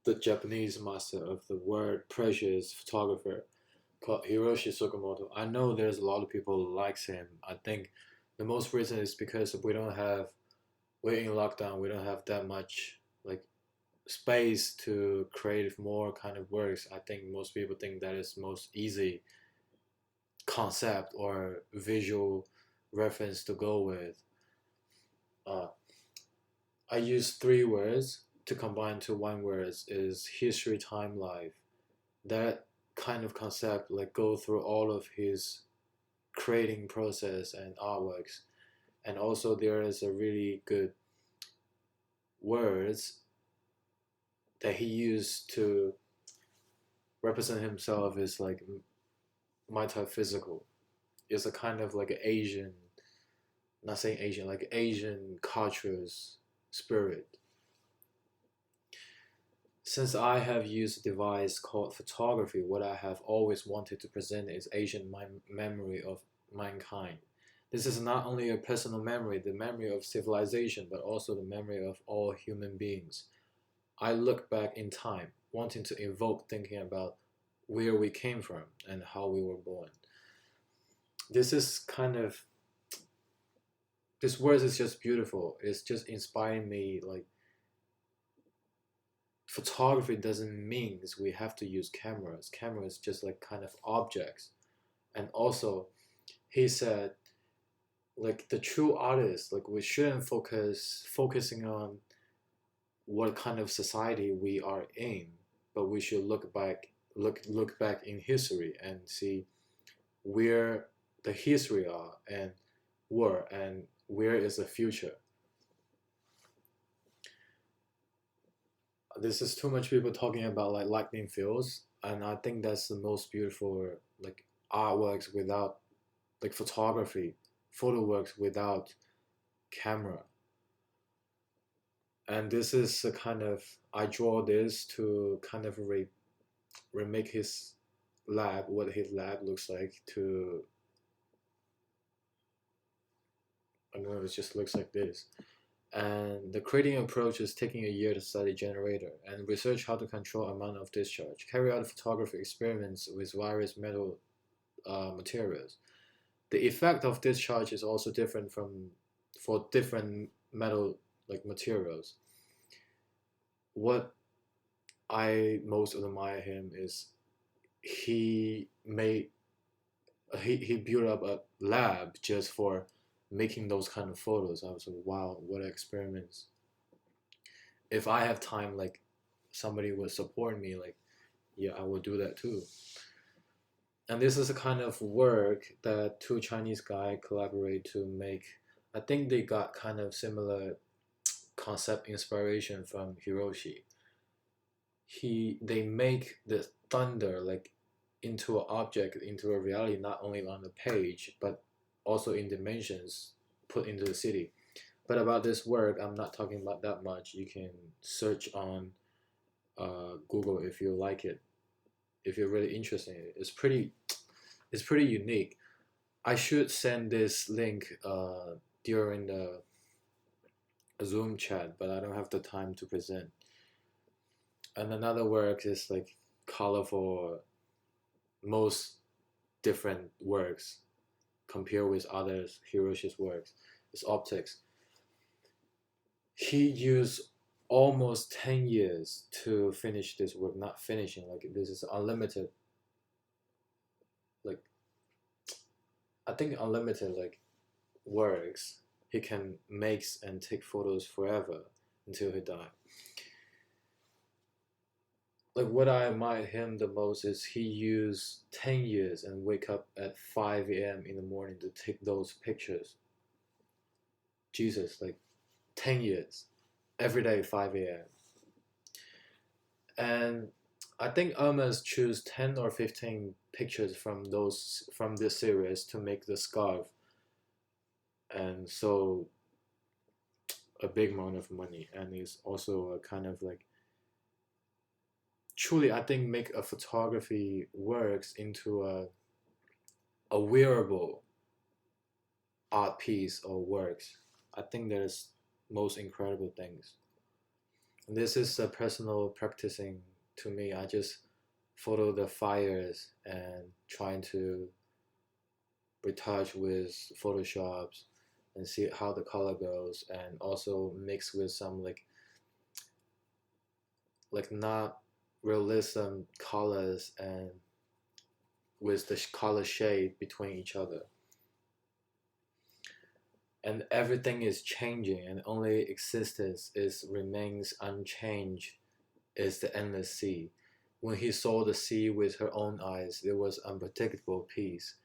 the Japanese master of the word precious photographer called Hiroshi Sugimoto. I know there's a lot of people who likes him. I think the most reason is because we're in lockdown. We don't have that much like space to create more kind of works. I think most people think that is most easy concept or visual reference to go with. Uh, I use three words to combine to one word is history, time, life. That kind of concept like go through all of his creating process and artworks. And also there is a really good words that he used to represent himself as like metaphysical. It's a kind of like an Asian, not saying Asian, like Asian culture's spirit. Since I have used a device called photography, what I have always wanted to present is Asian memory of mankind. This is not only a personal memory, the memory of civilization, but also the memory of all human beings. I look back in time, wanting to evoke thinking about where we came from and how we were born. This is kind of this word is just beautiful. It's just inspiring me. Like photography doesn't mean we have to use cameras. Cameras just like kind of objects. And also, he said like the true artist, like we shouldn't focusing on what kind of society we are in, but we should look back in history and see where the history are and were and where is the future. This is too much people talking about like lightning fields, and I think that's the most beautiful like artworks without like photography, photo works without camera. And this is a kind of I draw this to kind of remake his lab, what his lab looks like to I don't know, it just looks like this. And the creating approach is taking a year to study generator and research how to control amount of discharge, carry out photography experiments with various metal materials. The effect of discharge is also different for different metal like materials. What I most admire him is he made he built up a lab just for making those kind of photos. I was like, wow, what experiments. If I have time, like somebody would support me, like yeah, I would do that too. And this is a kind of work that two Chinese guys collaborate to make. I think they got kind of similar concept inspiration from Hiroshi. They make the thunder like into an object, into a reality, not only on the page, but also in dimensions put into the city. But about this work, I'm not talking about that much. You can search on Google if you like it, if you're really interested in it. It's pretty unique. I should send this link during the Zoom chat, but I don't have the time to present. And another work is like colorful, most different works compared with others Hiroshi's works. It's optics. He used almost 10 years to finish this work, not finishing, like this is unlimited, like I think unlimited like works he can make and take photos forever until he died. Like what I admire him the most is he used 10 years and wake up at 5 a.m. in the morning to take those pictures. Jesus, like 10 years, every day 5 a.m. And I think Hermes choose 10 or 15 pictures from this series to make the scarf, and so a big amount of money, and it's also a kind of like truly I think make a photography works into a wearable art piece or works. I think that is most incredible things. This is a personal practicing to me. I just photo the fires and trying to retouch with photoshops and see how the color goes, and also mix with some like not realism colors and with the color shade between each other. And everything is changing, and only existence is remains unchanged is the endless sea. When he saw the sea with her own eyes, there was unpredictable peace,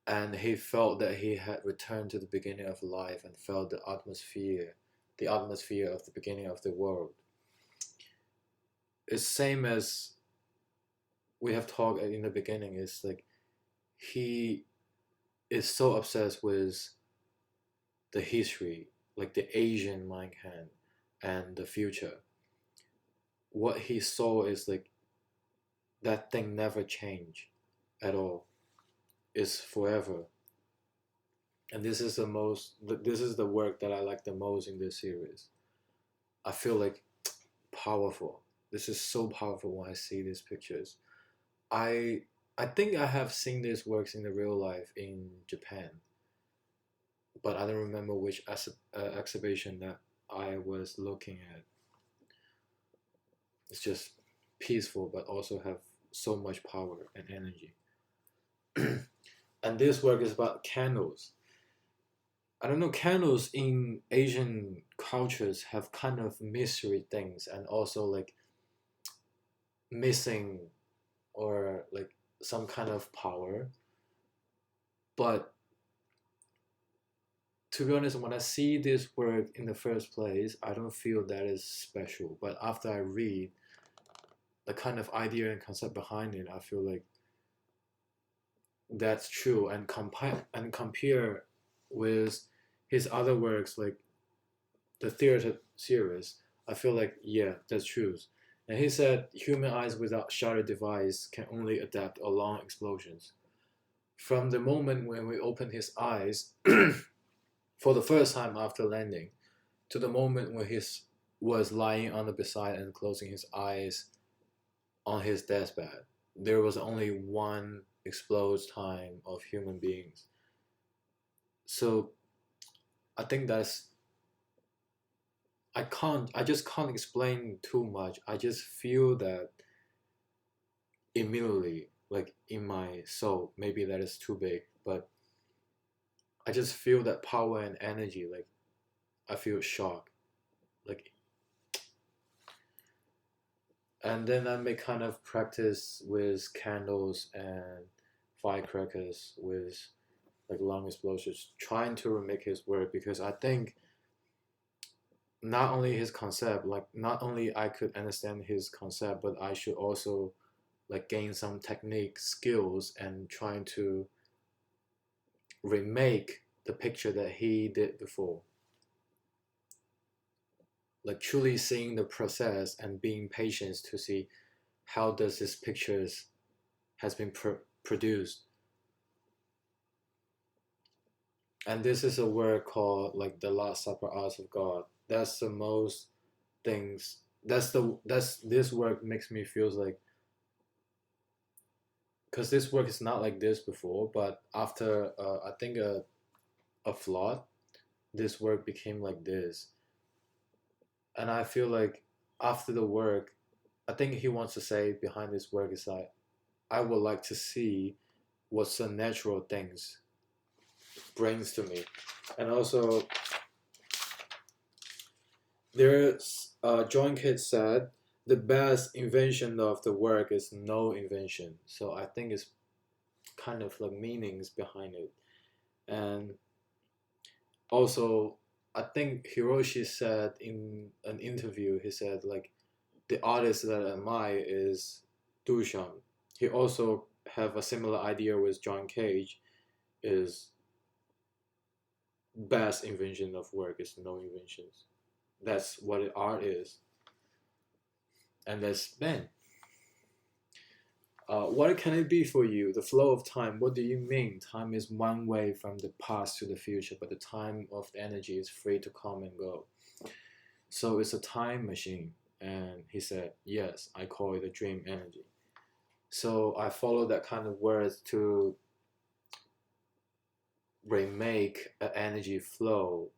and he felt that he had returned to the beginning of life and felt the atmosphere of the beginning of the world. It's same as we have talked in the beginning. It's like he is so obsessed with the history, like the Asian mankind and the future. What he saw is like that thing never change at all. It's forever. And this is the work that I like the most in this series. I feel like powerful. This is so powerful when I see these pictures. I I think I have seen these works in the real life in Japan, but I don't remember which exhibition that I was looking at. It's just peaceful, but also have so much power and energy. And this work is about candles. I don't know, candles in Asian cultures have kind of mystery things and also like missing or like some kind of power. But to be honest, when I see this work in the first place, I don't feel that is special. But after I read the kind of idea and concept behind it, I feel like that's true. And compare with his other works like the theater series, I feel like yeah, that's true. And he said human eyes without shutter device can only adapt a long explosions. From the moment when we open his eyes for the first time after landing to the moment when he was lying on the beside and closing his eyes on his deathbed, there was only one explode time of human beings. So I think I just can't explain too much. I just feel that immediately, like in my soul. Maybe that is too big, but I just feel that power and energy. Like I feel shock. Like, and then I make kind of practice with candles and firecrackers with like long explosions, trying to remake his work because I think not only his concept, like not only I could understand his concept, but I should also like gain some technique skills and trying to remake the picture that he did before, like truly seeing the process and being patient to see how does this pictures has been produced. And this is a work called like the Last Supper Arts of God. That's the most things that's this work makes me feels like, because this work is not like this before, but after I think a flood, this work became like this. And I feel like after the work, I think he wants to say behind this work is like I would like to see what the natural things brings to me. And also there's John Cage said the best invention of the work is no invention. So I think it's kind of like meanings behind it. And also I think Hiroshi said in an interview, he said like the artist that I admire is Duchamp. He also have a similar idea with John Cage, is best invention of work is no inventions. That's what art is. And that's man. What can it be for you? The flow of time. What do you mean? Time is one way from the past to the future, but the time of the energy is free to come and go. So it's a time machine. And he said, yes, I call it a dream energy. So I follow that kind of words to remake an energy flow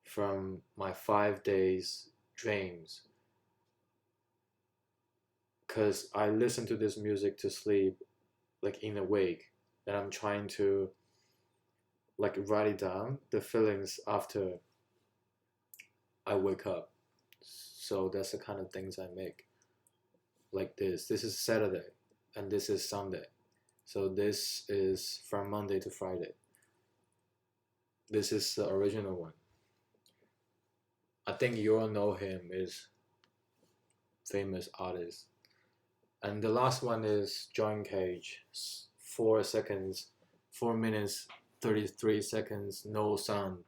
from my 5 days dreams. Because I listen to this music to sleep, like in awake, and I'm trying to like write it down, the feelings after I wake up. So that's the kind of things I make. Like this. This is Saturday, and this is Sunday. So this is from Monday to Friday. This is the original one. I think you all know him, is famous artist. And the last one is John Cage, 4 seconds, 4 minutes, 33 seconds, no sound,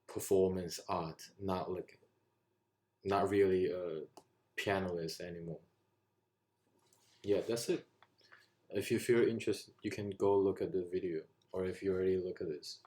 performance art, not really a pianist anymore. Yeah, that's it. If you feel interested, you can go look at the video, or if you already look at this.